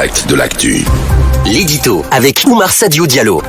De l'actu. L'édito avec Oumar Sadio Diallo.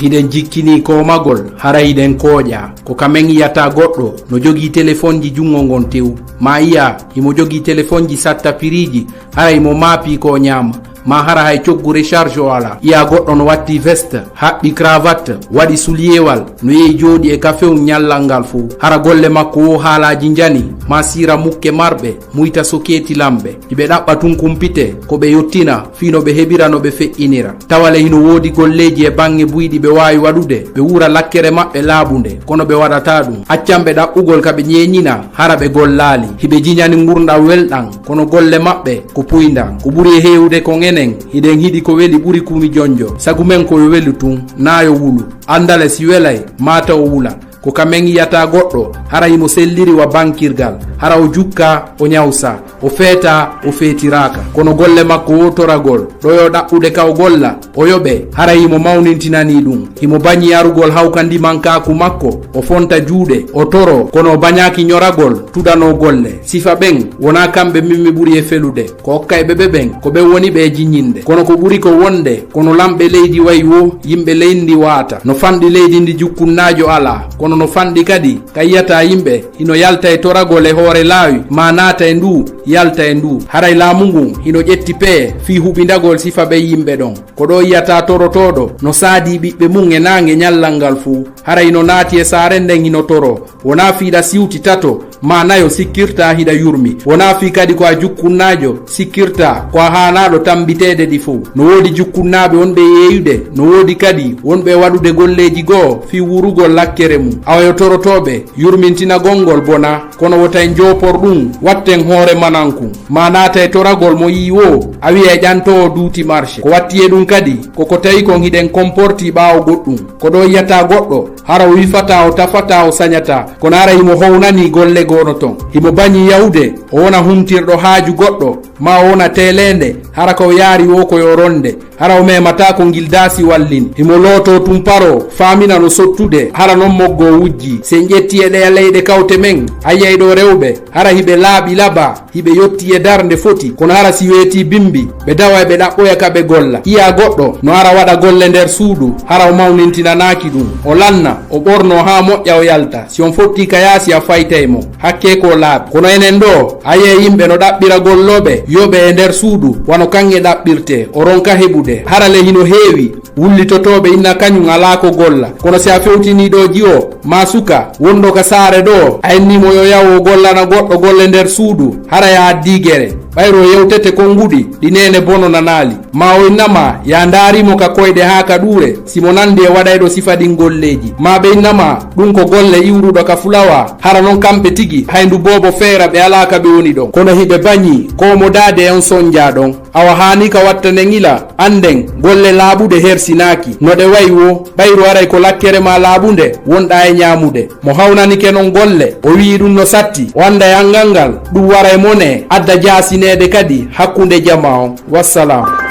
Hiɗen jikkini komagol hara hiɗen kooƴa ko kamen yiyata goɗɗo no jogii téléphone ji jungo ngon tew ma iya imo jogii téléphone ji satta piriji hara imo maapi ko ñaama ma hara hay coggu recharge o ala iya goɗɗo no watti veste haɓɓi cravate waɗi suliyewal no yehi jooɗi e kafew ñallal ngal fuu hara golle makko wo haalaji jani ma sira mukke marɓe muyta soketi lamɓe hiɓe ɗaɓɓa tun kumpite ko ɓe yottina fino ɓe heɓira no ɓe feƴƴinira tawale hino woodi golleji e bange buyɗi ɓe wawi waɗude ɓe wura lakkere maɓɓe laaɓunde kono ɓe waɗata ɗum accanɓe ɗaɓɓugol ka ɓe ñeñina hara ɓe gollali hiɓe jiñani gurdam welɗam kono golle maɓɓe ko puydan ko ɓuuri e hewde ko enen hiɗen hiɗi ko weli ɓuuri kumi jonjo sagu men koyo weli tun nayo wulu andale si welay mata o wula ko kamen yiyata goɗɗo hara imo selliri wa bankirgal hara o jukka o ñawsa o feeta o feetiraka kono golle makko wotoragol ɗoyo ɗaɓɓude kaw golla o yoɓe hara imo mawnintinani ɗum himo bañi yarugol hawkandimankaku makko o fonta juuɗe o toro kono o bañaki ñoragol tuɗano golle sifa ɓen wona kamɓe mimmi ɓuuri e felude ko hokka e ɓeɓe ɓen ko ɓe woni ɓe jiñinde kono ko ɓuuri ko wonde kono lamɓe leydi wayi wo yimɓe leydi wata no fanɗi leydi ndi jukkunnajo ala kono no fanɗi kadi ka yiyata yimɓe hino yalta e toragol e hoore laawi ma naata e ndu yalta e ndu haray laamu ngun hino ƴetti pee fi huɓindagol sifa ɓe yimɓe ɗon ko ɗo yiyata torotoɗo no saadi ɓiɓɓe mum e nange ñallal ngal fuu hara hino naati e saare nden hino toro wona fiiɗa siwti tato ma nayo sikkirta hiɗa yurmi wona fi kadi ko a jukkunnajo sikkirta ko a hanaɗo tambitede ɗi fuu no woodi jukkunnaɓe wonɓe yeeyude no woodi kadi wonɓe waɗude golleji goo fi wurugol lakkere mum awayo torotoɓe yurmintina gongol bona kono wotaen jopor ɗum watten hoore mananku ma naata e toragol mo yi wo a wiya e ƴantowo duuti marché ko watti e ɗum kadi koko tawi kon hiɗen comporti ɓaawo goɗɗum ko ɗo yiyata goɗɗo hara o wifata o tafata o sañata kono hara himo hownani golle gono ton himo bañi yawde o wona humtirɗo haaju goɗɗo ma o wona telende hara ko yaari wo koyo ronde hara o memata ko gil daasi wallin himo looto tum paro famina no sottude hara non moggo wujji sen ƴetti e ɗeya leyɗe kawte men ayyay ɗo rewɓe hara hiɓe laaɓi laba hiɓe yotti e darde foti kono hara si weeti bimbi ɓe dawa e ɓe ɗaɓɓoya ka ɓe golla iya goɗɗo no hara waɗa golle nder suudu hara o mawnintinanaki ɗum o lanna o ɓorno ha moƴƴa o yalta si on fotti ka yaasi a faytay mo hakke ko laaɓi kono enen ɗo aye yimɓe no ɗaɓɓira golloɓe yoɓe e nder suudu wano kanŋe ɗaɓɓirte o ronka heɓude hara le hino heewi wullitotoɓe inna kañum ala ko golla kono si a fewtiniɗoji o ma suka wonɗo ka saare ɗo a ennimo yo yawo gollana goɗɗo golle nder suudu hara ya addigere ɓayro yewtete konguɗi ɗi nene bono nanali ma o innama ya daarimo ka koyɗe ha ka ɗuure simo nandi e waɗayɗo sifa ɗin golleji ma ɓe innama ɗum ko golle iwruɗo ka fulawa hara noon kamɓe tigi hayndu bobo feera ɓe ala ka ɓe woni ɗon kono hiɓe bañi ko mo dade en sonja ɗon awa hani ka watta nden ila anden golle laaɓude hersinaki no ɗe wayi wo ɓayru aray ko lakkere ma laaɓude wonɗa e ñamude mo hawnanike non golle o wi ɗum no satti o anda e angal ngal ɗum wara e mone adda jasinede kadi hakkunde jama on wassalam.